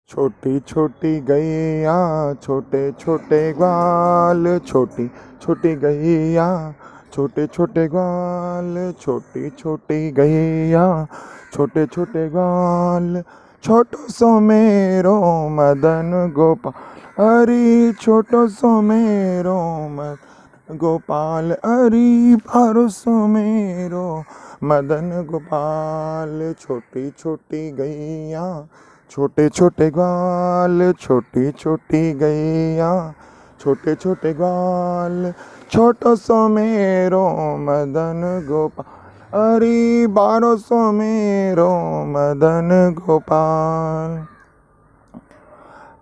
छोटी छोटी गैया छोटे छोटे ग्वाल, छोटी छोटी गैया छोटे छोटे ग्वाल, छोटी छोटी गैया छोटे छोटे ग्वाल। छोटो सो मेरो मदन गोपाल, अरे छोटो सो मेरो मदन गोपाल, अरे बारो सो मेरो मदन गोपाल। छोटी छोटी गैया छोटे छोटे ग्वाल, छोटी छोटी गैया छोटे छोटे ग्वाल। छोटो सो मेरो मदन गोपाल, अरे बारो सो मेरो मदन गोपाल।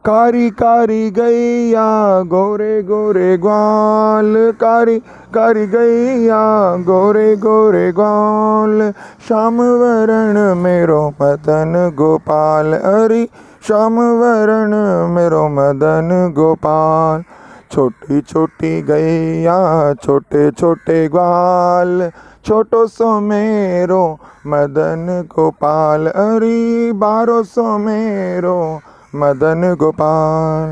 कारी कारी गैया गोरे गोरे ग्वाल, कारी कारी गैया गोरे गोरे ग्वाल। श्याम वरण मेरो मदन गोपाल, अरे श्याम वरण मेरो मदन गोपाल। छोटी छोटी गैया छोटे छोटे ग्वाल, छोटो सो मेरो मदन गोपाल, अरे बारो सो मेरो मदन गोपाल।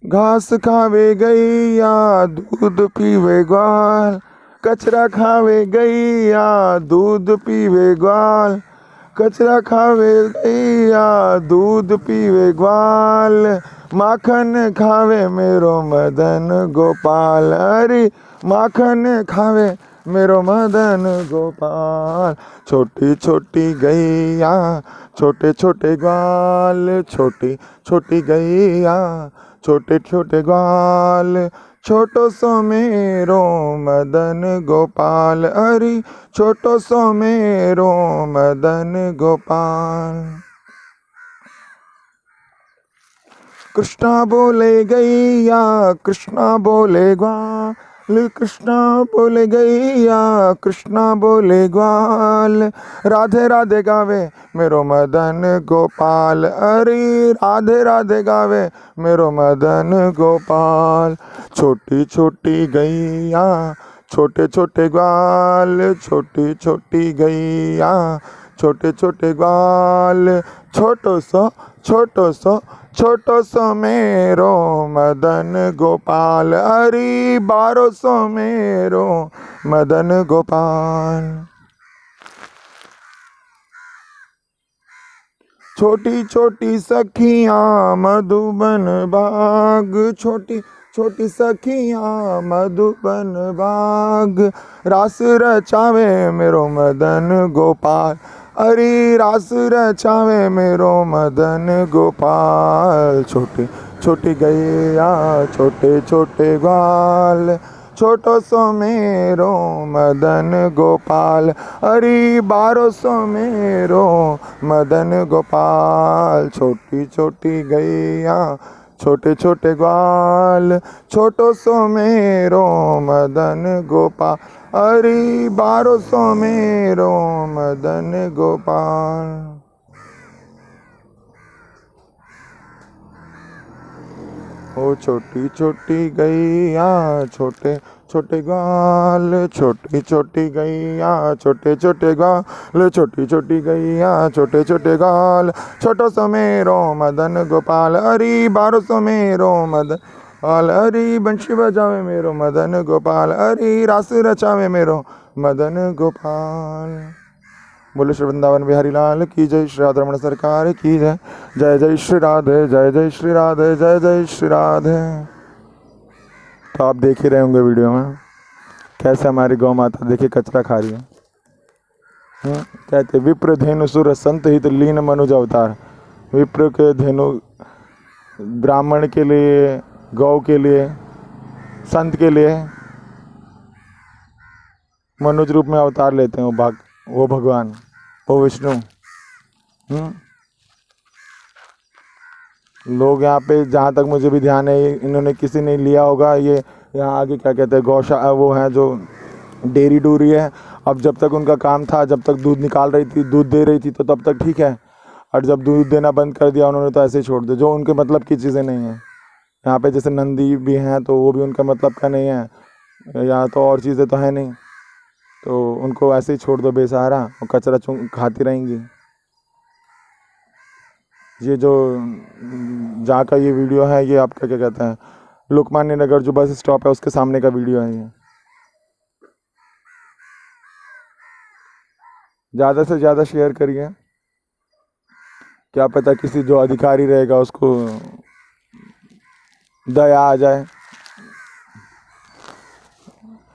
घास खावे गैया दूध पीवे ग्वाल, कचरा खावे गैया दूध पीवे ग्वाल, कचरा खावे गैया दूध पीवे ग्वाल। माखन खावे मेरो मदन गोपाल, अरे माखन खावे मेरो मदन गोपाल। छोटी छोटी गैया छोटे छोटे ग्वाल, छोटी छोटी गैया छोटे छोटे ग्वाल। छोटो सो मेरो मदन गोपाल, अरे छोटो सो मेरो मदन गोपाल। कृष्णा बोले गैया कृष्णा बोले ग्वाल, कृष्णा बोले गैया कृष्णा बोले ग्वाल। राधे राधे गावे मेरो मदन गोपाल, अरे राधे राधे गावे मेरो मदन गोपाल। छोटी छोटी गैया छोटे छोटे ग्वाल, छोटी छोटी गैया छोटे छोटे ग्वाल। छोटो सो छोटो सो मेरो मदन गोपाल, अरे बारो सो मेरो मदन गोपाल। छोटी छोटी सखियाँ मधुबन बाग, छोटी छोटी सखियाँ मधुबन बाग। रास रचावे मेरो मदन गोपाल, अरे रास रचावे मेरो मदन गोपाल। छोटी छोटी गैया छोटे छोटे ग्वाल, छोटो सो मेरो मदन गोपाल, अरे बारो सो मेरो मदन गोपाल। छोटी छोटी गैया छोटे छोटे ग्वाल, छोटो सो मेरो मदन गोपाल, अरे बारो सो मेरो मदन गोपाल। ओ छोटी छोटी गैया छोटे छोटे ग्वाल, छोटी छोटी गैया छोटे छोटे ग्वाल, छोटी छोटी गैया छोटे छोटे ग्वाल। छोटो सो मेरो मदन गोपाल, अरे बारो सो मेरो मदन गोपाल, अरे बंशी बजावे मेरो मदन गोपाल, अरे रास रचावे मेरो मदन गोपाल। बोले श्री वृंदावन बिहारी लाल की जय, श्री राधा रमण सरकार की जय। जय जय श्री राधे, जय जय श्री राधे, जय जय श्री राधे। तो आप देख ही रहे होंगे वीडियो में कैसे हमारी गौ माता देखिए कचरा खा रही है। कहते विप्र धेनु सुर संत हित लीन मनुज अवतार। विप्र के धेनु ब्राह्मण के लिए, गौ के लिए, संत के लिए मनुज रूप में अवतार लेते हैं वो भगवान, वो विष्णु। लोग यहाँ पे, जहाँ तक मुझे भी ध्यान है, इन्होंने किसी ने लिया होगा ये यहाँ आगे क्या कहते हैं गौशाला, वो है जो डेयरी डूरी है। अब जब तक उनका काम था, जब तक दूध निकाल रही थी, दूध दे रही थी, तो तब तक ठीक है। और जब दूध देना बंद कर दिया उन्होंने तो ऐसे ही छोड़ दिया, जो उनके मतलब की चीज़ें नहीं हैं। यहाँ पे जैसे नंदी भी हैं तो वो भी उनका मतलब का नहीं है, यहाँ तो और चीज़ें तो है नहीं। तो उनको ऐसे ही छोड़ दो बेसहारा, और कचरा खाती रहेंगी। ये जो जहाँ का ये वीडियो है, ये आपका क्या कहते हैं, लोकमान्य नगर जो बस स्टॉप है उसके सामने का वीडियो है ये। ज़्यादा से ज़्यादा शेयर करिए, क्या पता किसी जो अधिकारी रहेगा उसको दया आ जाए,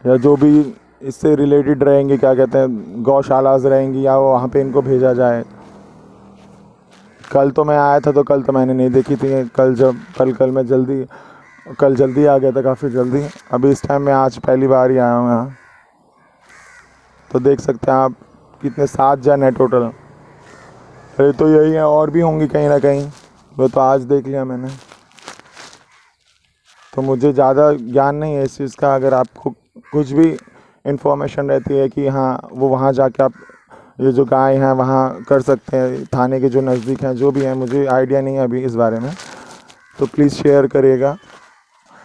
या जो भी इससे रिलेटेड रहेंगे, क्या कहते हैं, गौशालाज रहेंगी, या वो वहाँ पे इनको भेजा जाए। कल तो मैं आया था तो कल तो मैंने नहीं देखी थी, कल मैं जल्दी आ गया था, काफ़ी जल्दी। अभी इस टाइम मैं आज पहली बार ही आया हूँ यहाँ। तो देख सकते हैं आप कितने 7 जन है टोटल। अरे तो यही है, और भी होंगी कहीं ना कहीं, वो तो आज देख लिया मैंने। तो मुझे ज़्यादा ज्ञान नहीं है इस चीज़ का। अगर आपको कुछ भी इन्फॉर्मेशन रहती है कि हाँ वो वहाँ जाके आप ये जो गाय हैं वहाँ कर सकते हैं, थाने के जो नज़दीक हैं, जो भी है, मुझे आइडिया नहीं है अभी इस बारे में, तो प्लीज़ शेयर करिएगा।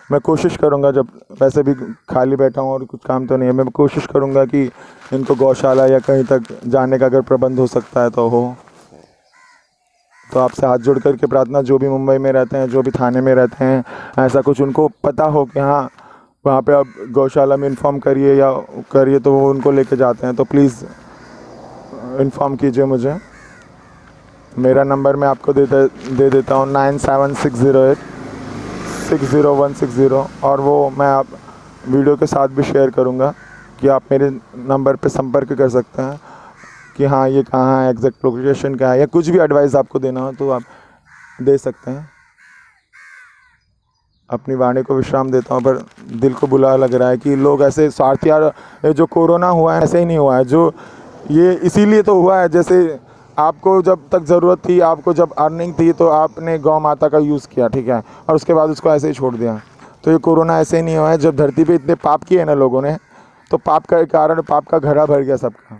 मैं कोशिश करूँगा, जब वैसे भी खाली बैठा हूँ और कुछ काम तो नहीं है, मैं कोशिश करूँगा कि इनको गौशाला या कहीं तक जाने का अगर प्रबंध हो सकता है तो हो। तो आपसे हाथ जोड़ करके प्रार्थना, जो भी मुंबई में रहते हैं, जो भी थाने में रहते हैं, ऐसा कुछ उनको पता हो कि हाँ वहाँ पे आप गौशाला में इन्फॉर्म करिए या करिए, तो वो उनको लेके जाते हैं, तो प्लीज़ इन्फॉर्म कीजिए मुझे। मेरा नंबर मैं आपको दे देता हूँ 9760860160, और वो मैं आप वीडियो के साथ भी शेयर करूँगा कि आप मेरे नंबर पे संपर्क कर सकते हैं कि हाँ ये कहाँ है, एग्जैक्ट लोकेशन क्या है, या कुछ भी एडवाइस आपको देना हो तो आप दे सकते हैं। अपनी वाणी को विश्राम देता हूँ, पर दिल को बुरा लग रहा है कि लोग ऐसे स्वार्थी, यार ये जो कोरोना हुआ है ऐसे ही नहीं हुआ है, जो ये इसीलिए तो हुआ है, जैसे आपको जब तक ज़रूरत थी, आपको जब अर्निंग थी, तो आपने गौ माता का यूज़ किया, ठीक है, और उसके बाद उसको ऐसे ही छोड़ दिया। तो ये कोरोना ऐसे ही नहीं हुआ है। जब धरती पे इतने पाप किए ना लोगों ने, तो पाप का कारण पाप का घड़ा भर गया सबका।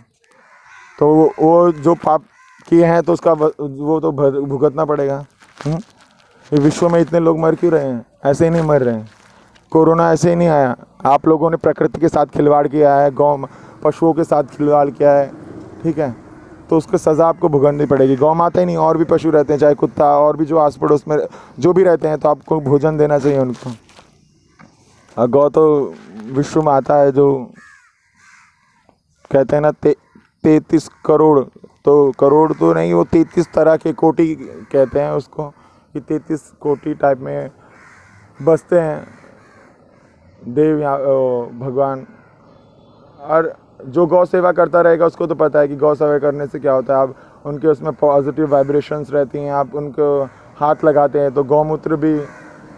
तो वो जो पाप किए हैं तो उसका वो तो भुगतना पड़ेगा। ये विश्व में इतने लोग मर क्यों रहे हैं? ऐसे ही नहीं मर रहे हैं। कोरोना ऐसे ही नहीं आया, आप लोगों ने प्रकृति के साथ खिलवाड़ किया है, गौ पशुओं के साथ खिलवाड़ किया है, ठीक है, तो उसकी सज़ा आपको भुगतनी पड़ेगी। गौ माता ही नहीं, और भी पशु रहते हैं, चाहे कुत्ता, और भी जो आस पड़ोस में जो भी रहते हैं, तो आपको भोजन देना चाहिए उनको। और गौ तो विश्व माता है, जो कहते हैं ना 33 करोड़, तो करोड़ तो नहीं, वो 33 तरह के कोटि कहते हैं उसको, कि 33 कोटि टाइप में बसते हैं देव या भगवान। और जो गौ सेवा करता रहेगा उसको तो पता है कि गौ सेवा करने से क्या होता है। आप उनके उसमें पॉजिटिव वाइब्रेशंस रहती हैं, आप उनको हाथ लगाते हैं तो गौमूत्र भी,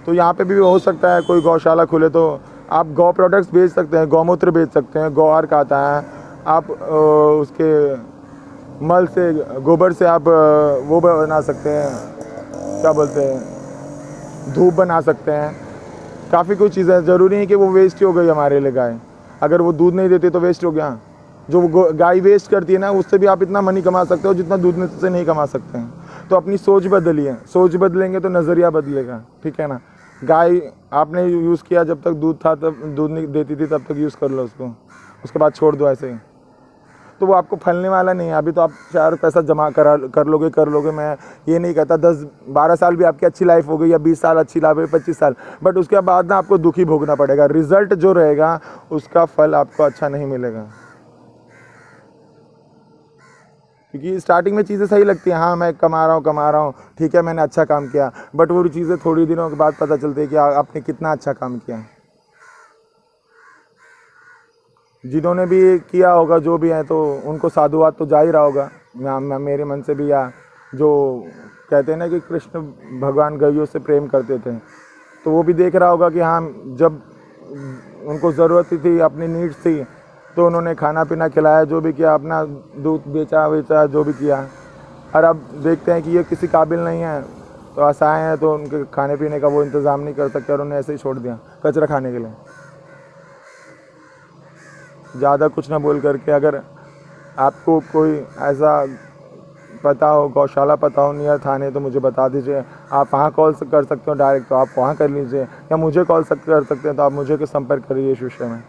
तो यहाँ पे भी हो सकता है कोई गौशाला खुले तो आप गौ प्रोडक्ट्स बेच सकते हैं, गौमूत्र बेच सकते हैं, गौ अर्क आता है, आप उसके मल से, गोबर से आप वो बना सकते हैं, क्या बोलते हैं, धूप बना सकते हैं। काफ़ी कुछ चीज़ें, ज़रूरी नहीं कि वो वेस्ट ही हो गई हमारे लिए गाय। अगर वो दूध नहीं देती तो वेस्ट हो गया। जो गाय वेस्ट करती है ना, उससे भी आप इतना मनी कमा सकते हो जितना दूध में से नहीं कमा सकते हैं। तो अपनी सोच बदलिए, सोच बदलेंगे तो नज़रिया बदलेगा, ठीक है ना। गाय आपने यूज़ किया, जब तक दूध था तब दूध नहीं देती थी तब तक यूज़ कर लो उसको, उसके बाद छोड़ दो ऐसे ही, तो वो आपको फलने वाला नहीं है। अभी तो आप 4 पैसा जमा कर लोगे। मैं ये नहीं कहता 10-12 साल भी आपकी अच्छी लाइफ हो गई, या 20 साल अच्छी लाइफ है, 25 साल, बट उसके बाद ना आपको दुखी भोगना पड़ेगा। रिजल्ट जो रहेगा उसका फल आपको अच्छा नहीं मिलेगा। क्योंकि स्टार्टिंग में चीज़ें सही लगती हैं, हाँ मैं कमा रहा हूँ, ठीक है, मैंने अच्छा काम किया, बट वो चीज़ें थोड़ी दिनों के बाद पता चलती है कि आपने कितना अच्छा काम किया। जिन्होंने भी किया होगा, जो भी है, तो उनको साधुवाद तो जा ही रहा होगा मेरे मन से भी। या जो कहते हैं ना कि कृष्ण भगवान गैयों से प्रेम करते थे, तो वो भी देख रहा होगा कि हाँ जब उनको ज़रूरत थी, अपनी नीड्स थी, तो उन्होंने खाना पीना खिलाया, जो भी किया, अपना दूध बेचा, जो भी किया। और अब देखते हैं कि ये किसी काबिल नहीं है, तो असहाय हैं, तो उनके खाने पीने का वो इंतज़ाम नहीं कर सकते, और उन्हें ऐसे ही छोड़ दिया कचरा खाने के लिए। ज़्यादा कुछ ना बोल करके, अगर आपको कोई ऐसा पता हो, गौशाला पता हो नियर थाने, तो मुझे बता दीजिए। आप वहाँ कॉल कर सकते हो डायरेक्ट, तो आप वहाँ कर लीजिए, या मुझे कॉल कर सकते हैं, तो आप मुझे के संपर्क करिए इस विषय में।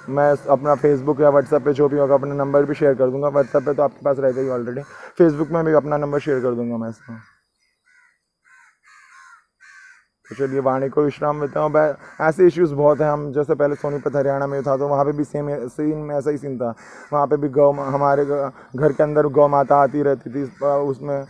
मैं अपना फेसबुक या व्हाट्सएप पे जो भी होगा अपना नंबर भी शेयर कर दूंगा। व्हाट्सएप पे तो आपके पास रहता ही ऑलरेडी, फेसबुक में भी अपना नंबर शेयर कर दूंगा मैं इसमें। तो चलिए वाणी को विश्राम देता हूँ। ऐसे इश्यूज़ बहुत हैं। हम जैसे पहले सोनीपत हरियाणा में था तो वहाँ पे भी सेम सीन में ऐसा ही सीन था। वहाँ पे भी हमारे घर के अंदर गौ माता आती रहती थी, उसमें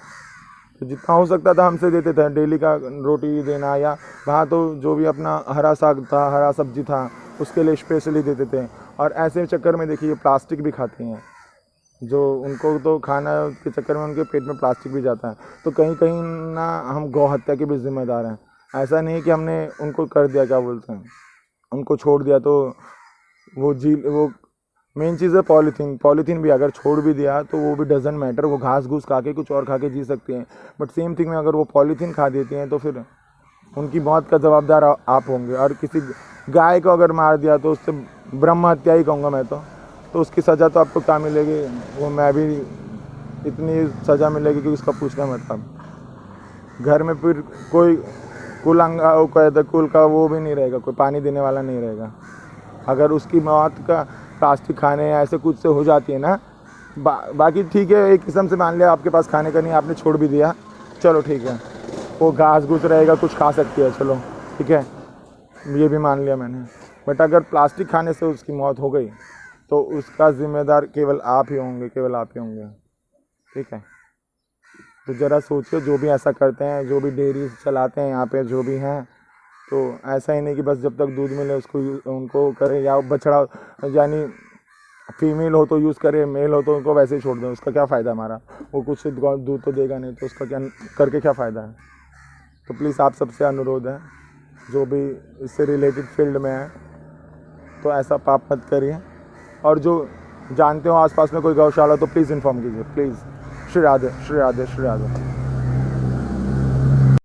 तो जितना हो सकता था हमसे देते थे, डेली का रोटी देना, या वहाँ तो जो भी अपना हरा साग था, हरा सब्जी था, उसके लिए स्पेशली देते थे। और ऐसे चक्कर में देखिए प्लास्टिक भी खाती हैं, जो उनको तो खाना के चक्कर में उनके पेट में प्लास्टिक भी जाता है। तो कहीं कहीं ना हम गौ हत्या के भी जिम्मेदार हैं। ऐसा नहीं कि हमने उनको कर दिया, क्या बोलते हैं, उनको छोड़ दिया तो वो मेन चीज़ है पॉलीथीन भी अगर छोड़ भी दिया तो वो भी डजेंट मैटर, वो घास घूस खा के कुछ और खा के जी सकती हैं। बट सेम थिंग में अगर वो पॉलीथीन खा देती हैं तो फिर उनकी मौत का जवाबदार आप होंगे। और किसी गाय को अगर मार दिया तो उससे ब्रह्म हत्या ही कहूँगा मैं तो उसकी सज़ा तो आपको क्या मिलेगी, वो मैं भी इतनी सज़ा मिलेगी कि उसका पूछना मतलब। घर में फिर कोई कुल का वो भी नहीं रहेगा, कोई पानी देने वाला नहीं रहेगा। अगर उसकी मौत का प्लास्टिक खाने या ऐसे कुछ से हो जाती है ना, बाकी ठीक है, एक किस्म से मान लिया आपके पास खाने का नहीं, आपने छोड़ भी दिया, चलो ठीक है, वो घास घुस रहेगा, कुछ खा सकती है, चलो ठीक है, ये भी मान लिया मैंने। बट अगर प्लास्टिक खाने से उसकी मौत हो गई तो उसका जिम्मेदार केवल आप ही होंगे, केवल आप ही होंगे, ठीक है। तो ज़रा सोचिए, जो भी ऐसा करते हैं, जो भी डेयरी चलाते हैं यहाँ पे जो भी हैं, तो ऐसा ही नहीं कि बस जब तक दूध मिले उसको उनको करें, या बछड़ा यानी फीमेल हो तो यूज़ करें, मेल हो तो उनको वैसे ही छोड़ दें, उसका क्या फ़ायदा हमारा, वो कुछ दूध तो देगा नहीं, तो उसका क्या करके क्या फ़ायदा है। तो प्लीज़ आप सबसे अनुरोध है, जो भी इससे रिलेटेड फील्ड में है, तो ऐसा पाप मत करिए। और जो जानते हो आसपास में कोई गौशाला तो प्लीज़ इन्फॉर्म कीजिए, प्लीज़। श्री राधे, श्री राधे, श्री राधे।